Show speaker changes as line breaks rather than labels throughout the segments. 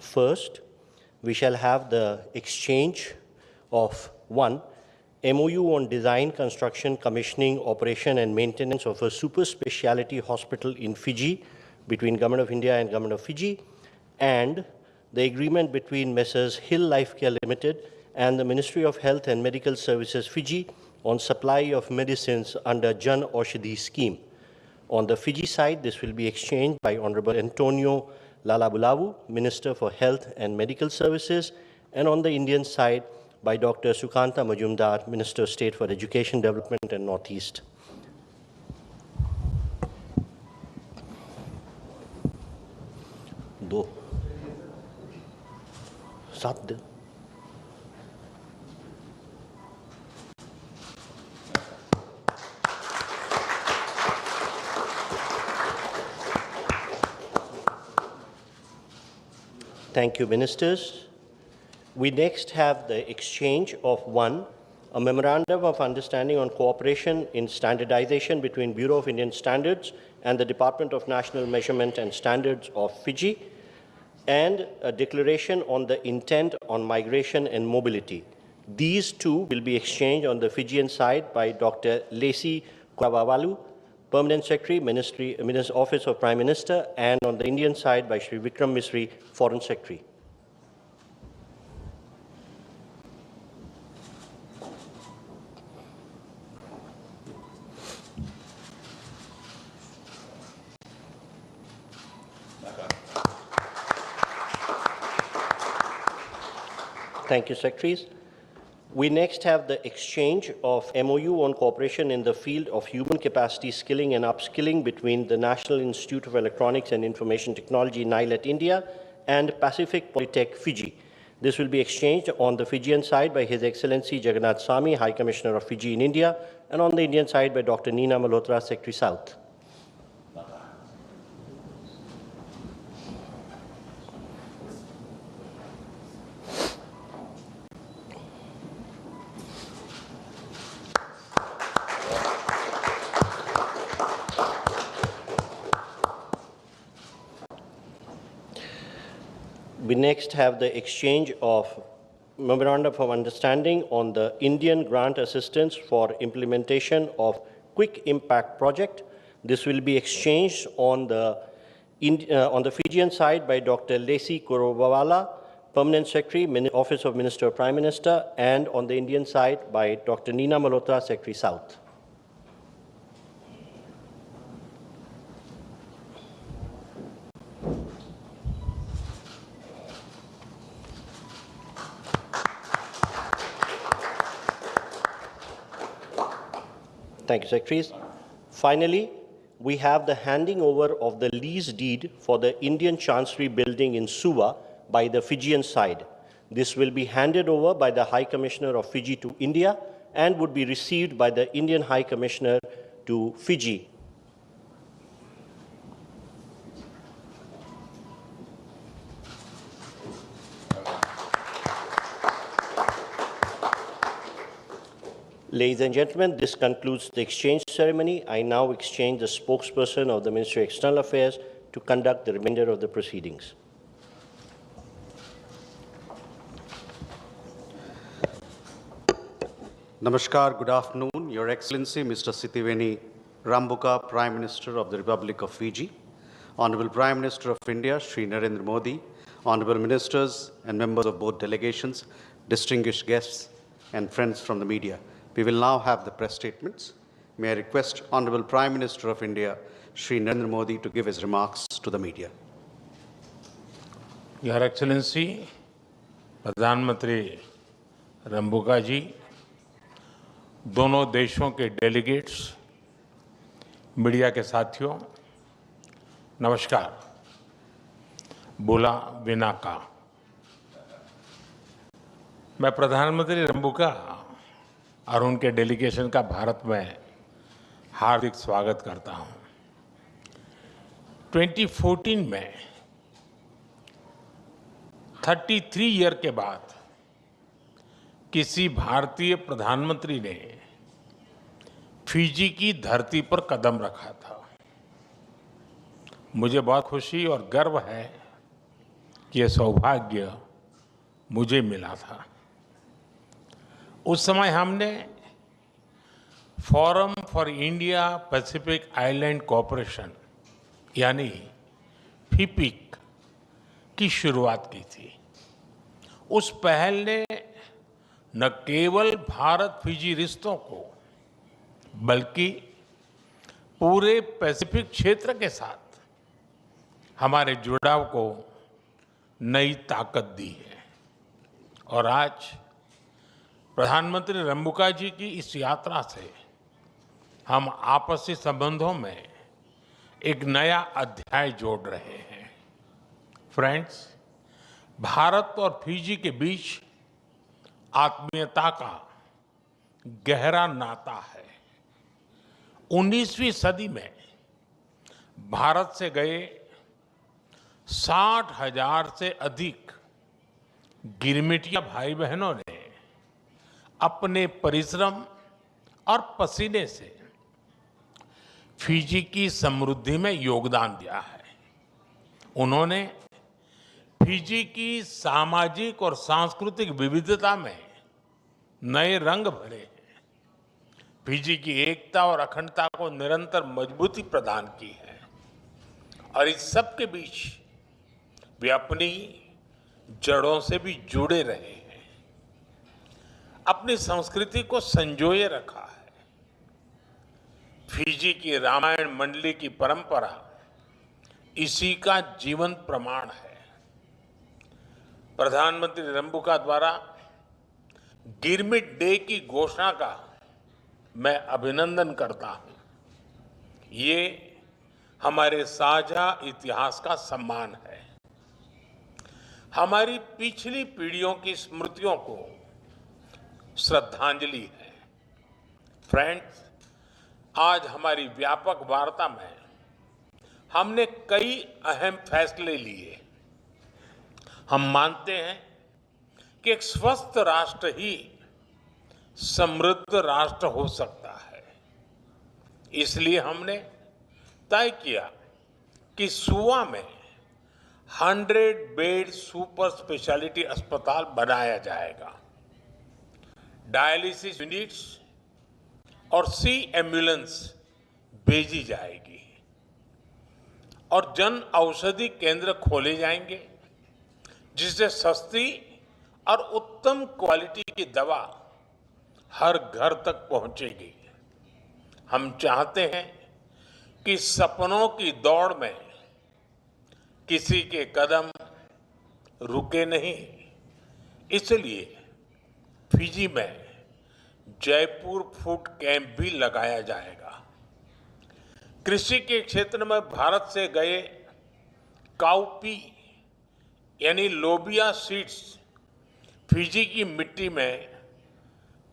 First, we shall have the exchange of one, MOU on design, construction, commissioning, operation and maintenance of a super speciality hospital in Fiji between Government of India and Government of Fiji, and the agreement between Messrs. Hill Lifecare Limited and the Ministry of Health and Medical Services Fiji on supply of medicines under Jan Aushadhi scheme. On the Fiji side, this will be exchanged by Honorable Antonio Lalabulavu, Minister for Health and Medical Services, and on the Indian side by Dr. Sukanta Majumdar, Minister of State for Education Development and Northeast. दो सात दिन Thank you, Ministers. We next have the exchange of one, a memorandum of understanding on cooperation in standardization between Bureau of Indian Standards and the Department of National Measurement and Standards of Fiji, and a declaration on the intent on migration and mobility. These two will be exchanged on the Fijian side by Dr. Lacey Kwavawalu, Permanent Secretary, Office of Prime Minister, and on the Indian side by Shri Vikram Misri, Foreign Secretary. Thank you, Secretaries. We next have the exchange of MOU on cooperation in the field of human capacity skilling and upskilling between the National Institute of Electronics and Information Technology, NILET, India, and Pacific Polytech, Fiji. This will be exchanged on the Fijian side by His Excellency Jagannath Sami, High Commissioner of Fiji in India, and on the Indian side by Dr. Neena Malhotra, Secretary South. We next have the exchange of Memorandum of Understanding on the Indian Grant Assistance for Implementation of Quick Impact Project. This will be exchanged on the Fijian side by Dr. Lacey Kurowawala, Permanent Secretary, Office of Minister of Prime Minister, and on the Indian side by Dr. Neena Malhotra, Secretary South. Thank you, Secretaries. Finally, we have the handing over of the lease deed for the Indian Chancery Building in Suva by the Fijian side. This will be handed over by the High Commissioner of Fiji to India and would be received by the Indian High Commissioner to Fiji. Ladies and gentlemen, this concludes the exchange ceremony. I now exchange the spokesperson of the Ministry of External Affairs to conduct the remainder of the proceedings.
Namaskar, good afternoon. Your Excellency, Mr. Sitiveni, Rabuka, Prime Minister of the Republic of Fiji, Honorable Prime Minister of India, Shri Narendra Modi, Honorable Ministers and members of both delegations, distinguished guests and friends from the media. We will now have the press statements. May I request Honorable Prime Minister of India, Shri Narendra Modi, to give his remarks to the media.
Your Excellency, प्रधानमंत्री रंबुका जी, दोनों देशों के delegates, media के साथियों, नमस्कार। बोला बिना का। मैं प्रधानमंत्री रंबुका और उनके डेलीगेशन का भारत में हार्दिक स्वागत करता हूं। 2014 में 33 ईयर के बाद किसी भारतीय प्रधानमंत्री ने फिजी की धरती पर कदम रखा था। मुझे बहुत खुशी और गर्व है ये सौभाग्य मुझे मिला था। उस समय हमने forum for India Pacific island cooperation यानी फीपिक की शुरुआत की थी। उस पहल ने न केवल भारत फिजी रिश्तों को बल्कि पूरे पैसिफिक क्षेत्र के साथ हमारे जुड़ाव को नई ताकत दी है। और आज प्रधानमंत्री रंबुका जी की इस यात्रा से हम आपसी संबंधों में एक नया अध्याय जोड़ रहे हैं। फ्रेंड्स, भारत और फिजी के बीच आत्मीयता का गहरा नाता है। 19वीं सदी में भारत से गए 60,000 से अधिक गिरमिटिया भाई बहनों ने अपने परिश्रम और पसीने से फिजी की समृद्धि में योगदान दिया है। उन्होंने फिजी की सामाजिक और सांस्कृतिक विविधता में नए रंग भरे हैं। फिजी की एकता और अखंडता को निरंतर मजबूती प्रदान की है। और इस सब के बीच वे अपनी जड़ों से भी जुड़े रहे हैं, अपनी संस्कृति को संजोए रखा है। फिजी की रामायण मंडली की परंपरा इसी का जीवंत प्रमाण है। प्रधानमंत्री रंबुका द्वारा गिरमिट डे की घोषणा का मैं अभिनंदन करता हूं। ये हमारे साझा इतिहास का सम्मान है, हमारी पिछली पीढ़ियों की स्मृतियों को श्रद्धांजलि है। फ्रेंड्स, आज हमारी व्यापक वार्ता में हमने कई अहम फैसले लिए। हम मानते हैं कि एक स्वस्थ राष्ट्र ही समृद्ध राष्ट्र हो सकता है। इसलिए हमने तय किया कि सुवा में 100 बेड सुपर स्पेशलिटी अस्पताल बनाया जाएगा। डायलिसिस यूनिट्स और सी एम्बुलेंस भेजी जाएगी और जन औषधि केंद्र खोले जाएंगे, जिससे सस्ती और उत्तम क्वालिटी की दवा हर घर तक पहुंचेगी। हम चाहते हैं कि सपनों की दौड़ में किसी के कदम रुके नहीं। इसलिए फिजी में जयपुर फूड कैंप भी लगाया जाएगा। कृषि के क्षेत्र में भारत से गए काउपी यानी लोबिया सीड्स फिजी की मिट्टी में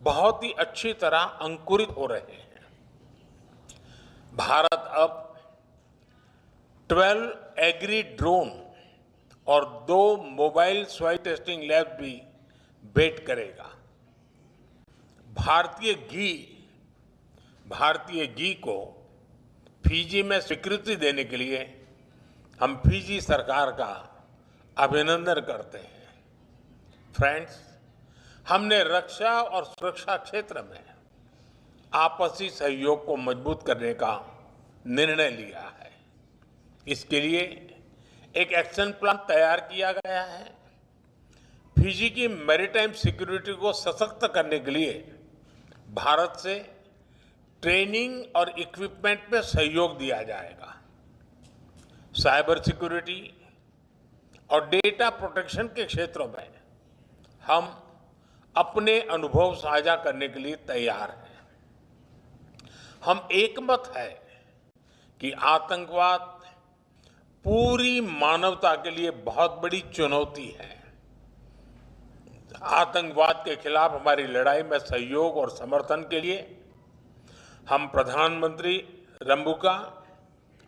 बहुत ही अच्छी तरह अंकुरित हो रहे हैं। भारत अब 12 एग्री ड्रोन और 2 मोबाइल सॉइल टेस्टिंग लैब भी भेंट करेगा। भारतीय घी को फिजी में स्वीकृति देने के लिए हम फिजी सरकार का अभिनंदन करते हैं। फ्रेंड्स, हमने रक्षा और सुरक्षा क्षेत्र में आपसी सहयोग को मजबूत करने का निर्णय लिया है। इसके लिए एक एक्शन प्लान तैयार किया गया है। फिजी की मैरीटाइम सिक्योरिटी को सशक्त करने के लिए भारत से ट्रेनिंग और इक्विपमेंट में सहयोग दिया जाएगा। साइबर सिक्योरिटी और डेटा प्रोटेक्शन के क्षेत्रों में हम अपने अनुभव साझा करने के लिए तैयार हैं। हम एकमत है कि आतंकवाद पूरी मानवता के लिए बहुत बड़ी चुनौती है। आतंकवाद के खिलाफ हमारी लड़ाई में सहयोग और समर्थन के लिए हम प्रधानमंत्री रंबुका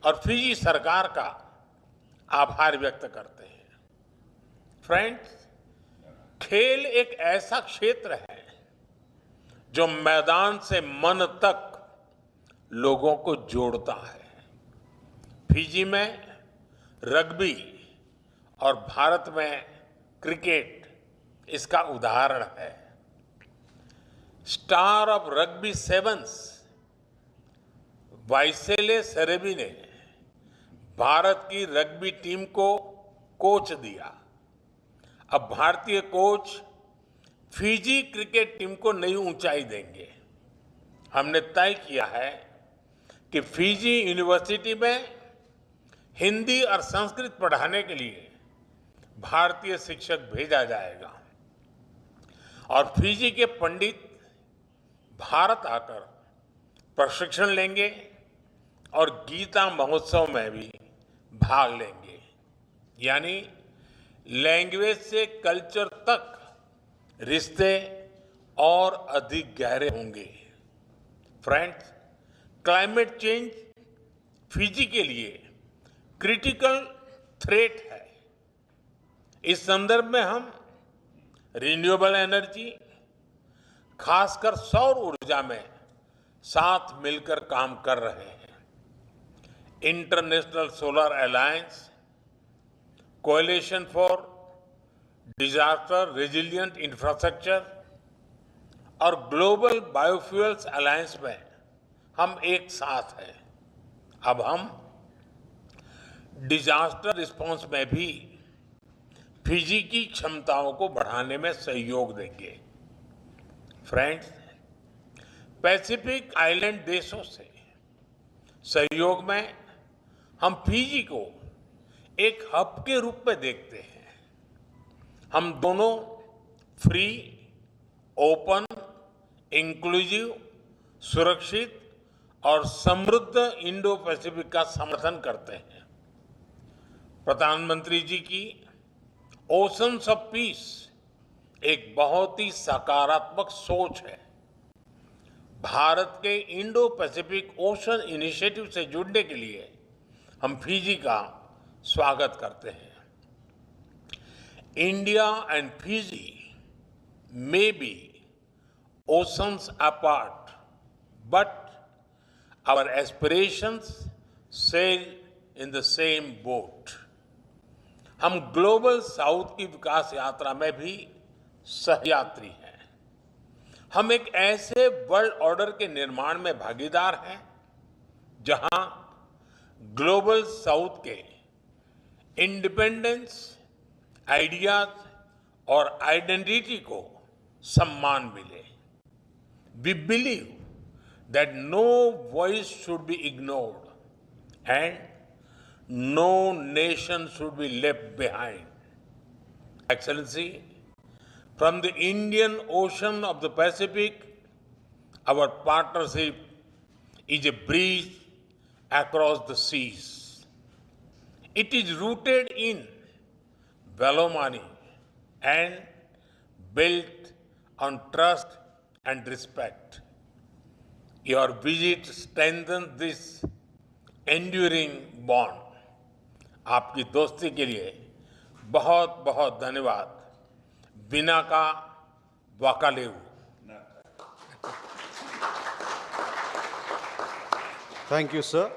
और फिजी सरकार का आभार व्यक्त करते हैं। फ्रेंड्स, खेल एक ऐसा क्षेत्र है जो मैदान से मन तक लोगों को जोड़ता है। फिजी में रग्बी और भारत में क्रिकेट इसका उदाहरण है। स्टार ऑफ रग्बी सेवन्स वाइसेले सेरेबी ने भारत की रग्बी टीम को कोच दिया। अब भारतीय कोच फिजी क्रिकेट टीम को नई ऊंचाई देंगे। हमने तय किया है कि फिजी यूनिवर्सिटी में हिंदी और संस्कृत पढ़ाने के लिए भारतीय शिक्षक भेजा जाएगा और फिजी के पंडित भारत आकर प्रशिक्षण लेंगे और गीता महोत्सव में भी भाग लेंगे। यानी लैंग्वेज से कल्चर तक रिश्ते और अधिक गहरे होंगे। फ्रेंड्स, क्लाइमेट चेंज फिजी के लिए क्रिटिकल थ्रेट है। इस संदर्भ में हम रिन्यूएबल एनर्जी, खासकर सौर ऊर्जा में साथ मिलकर काम कर रहे हैं। International solar alliance, coalition for disaster resilient infrastructure और ग्लोबल बायोफ्यूल्स अलायंस में हम एक साथ हैं। अब हम डिजास्टर रिस्पांस में भी फिजी की क्षमताओं को बढ़ाने में सहयोग देंगे। फ्रेंड्स, पैसिफिक आइलैंड देशों से सहयोग में हम फिजी को एक हब के रूप में देखते हैं। हम दोनों फ्री, ओपन, इंक्लूसिव, सुरक्षित और समृद्ध इंडो पैसिफिक का समर्थन करते हैं। प्रधानमंत्री जी की ओशंस ऑफ पीस एक बहुत ही सकारात्मक सोच है। भारत के इंडो पैसिफिक ओशन इनिशिएटिव से जुड़ने के लिए हम फिजी का स्वागत करते हैं। India and Fiji may be oceans apart, but our aspirations sail in the same boat. हम ग्लोबल साउथ की विकास यात्रा में भी सहयात्री हैं। हम एक ऐसे वर्ल्ड ऑर्डर के निर्माण में भागीदार हैं जहां ग्लोबल साउथ के इंडिपेंडेंस, आइडियाज और आइडेंटिटी को सम्मान मिले। We believe that no voice should be ignored and no nation should be left behind. Excellency, from the Indian Ocean of the Pacific, our partnership is a bridge across the seas. It is rooted in Velomani and built on trust and respect. Your visit strengthens this enduring bond. आपकी दोस्ती के लिए बहुत बहुत धन्यवाद। बिना का वाकालेव।
Thank you, sir.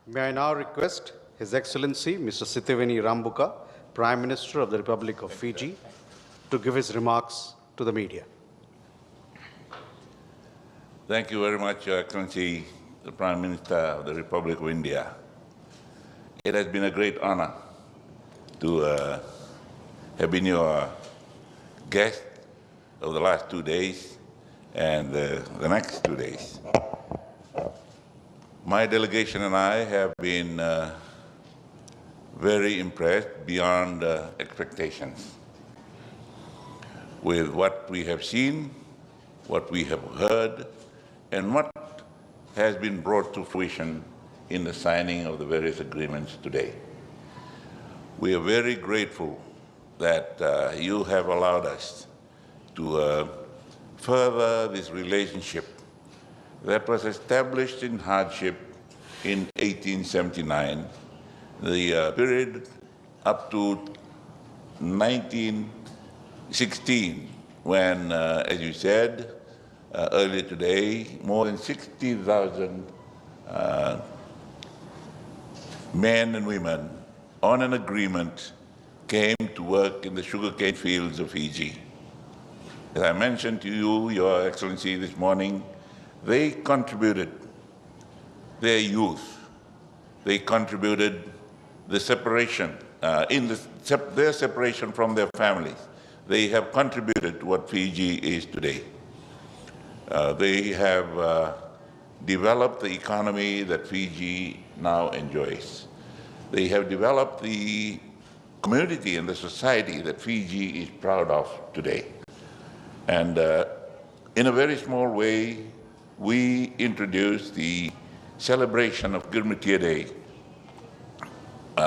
May I now request His Excellency Mr. Sitiveni Rabuka, Prime Minister of the Republic of Fiji, to give his remarks to the media.
Thank you very much, Your Excellency, the Prime Minister of the Republic of India. It has been a great honor to have been your guest over the last 2 days and the next 2 days. My delegation and I have been very impressed beyond expectations with what we have seen, what we have heard, and what has been brought to fruition in the signing of the various agreements today. We are very grateful that you have allowed us to further this relationship that was established in hardship in 1879, the period up to 1916, when, as you said earlier today, more than 60,000 men and women on an agreement came to work in the sugarcane fields of Fiji. As I mentioned to you, Your Excellency, this morning, they contributed their youth. They contributed the separation, their separation from their families. They have contributed to what Fiji is today. They have developed the economy that Fiji now enjoys. They have developed the community and the society that Fiji is proud of today. And in a very small way, we introduced the celebration of Gurmitiya Day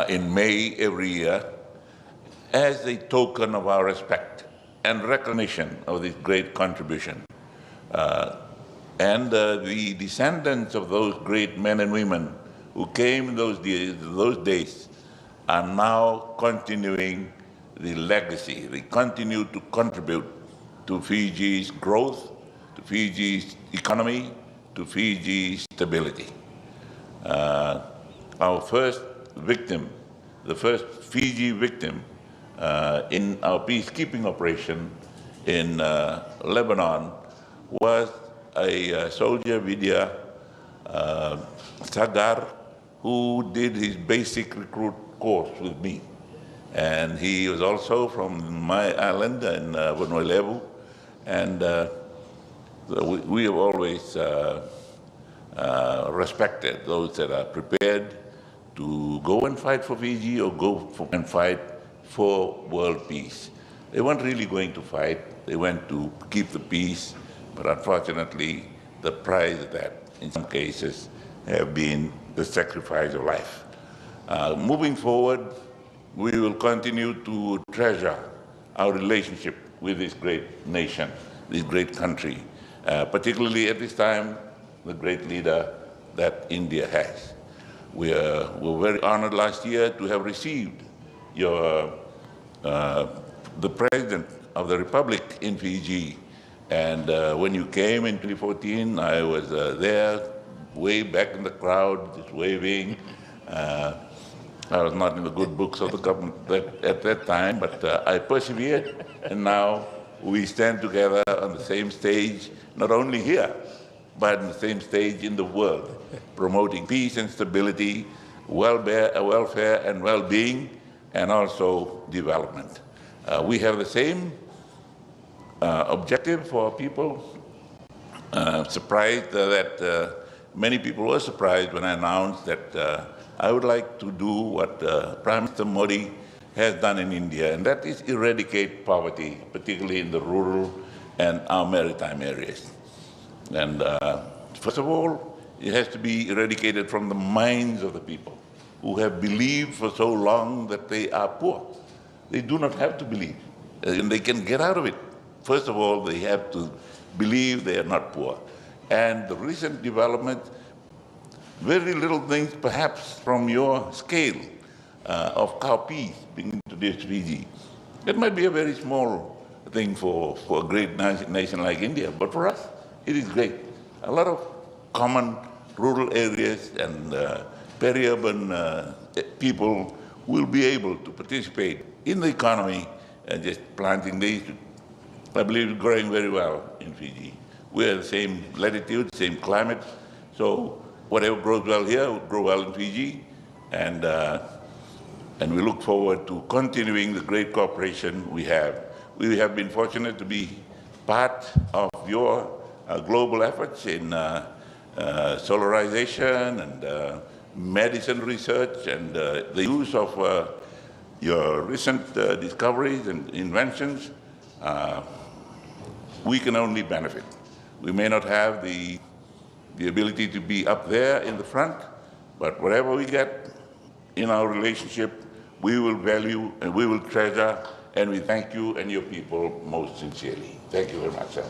in May every year as a token of our respect and recognition of this great contribution. The descendants of those great men and women who came in those days are now continuing the legacy. They continue to contribute to Fiji's growth, to Fiji's economy, to Fiji's stability. Our first victim, the first Fiji victim in our peacekeeping operation in Lebanon was a soldier, Vidya Sagar, who did his basic recruit course with me. And he was also from my island in Vanuatu. And we have always respected those that are prepared to go and fight for Fiji or and fight for world peace. They weren't really going to fight. They went to keep the peace. But unfortunately, the price of that, in some cases, have been the sacrifice of life. Moving forward, we will continue to treasure our relationship with this great nation, this great country, particularly at this time, the great leader that India has. We were very honored last year to have received the President of the Republic in Fiji. And when you came in 2014, I was there, way back in the crowd, just waving. I was not in the good books of the government at that time, but I persevered, and now we stand together on the same stage, not only here, but on the same stage in the world, promoting peace and stability, welfare and well-being, and also development. We have the same objective for people. Surprised that many people were surprised when I announced that I would like to do what Prime Minister Modi has done in India, and that is eradicate poverty, particularly in the rural and our maritime areas. And first of all, it has to be eradicated from the minds of the people who have believed for so long that they are poor. They do not have to believe, and they can get out of it. First of all, they have to believe they are not poor. And the recent development, very little things perhaps from your scale of cowpeas being introduced to Fiji. It might be a very small thing for a great nation like India, but for us, it is great. A lot of common rural areas and peri-urban people will be able to participate in the economy and just planting these. I believe it's growing very well in Fiji. We're the same latitude, same climate, so whatever grows well here will grow well in Fiji, and we look forward to continuing the great cooperation we have. We have been fortunate to be part of your global efforts in solarization and medicine research and the use of your recent discoveries and inventions. We can only benefit. We may not have the ability to be up there in the front, but whatever we get in our relationship, we will value and we will treasure, and we thank you and your people most sincerely. Thank you very much, sir.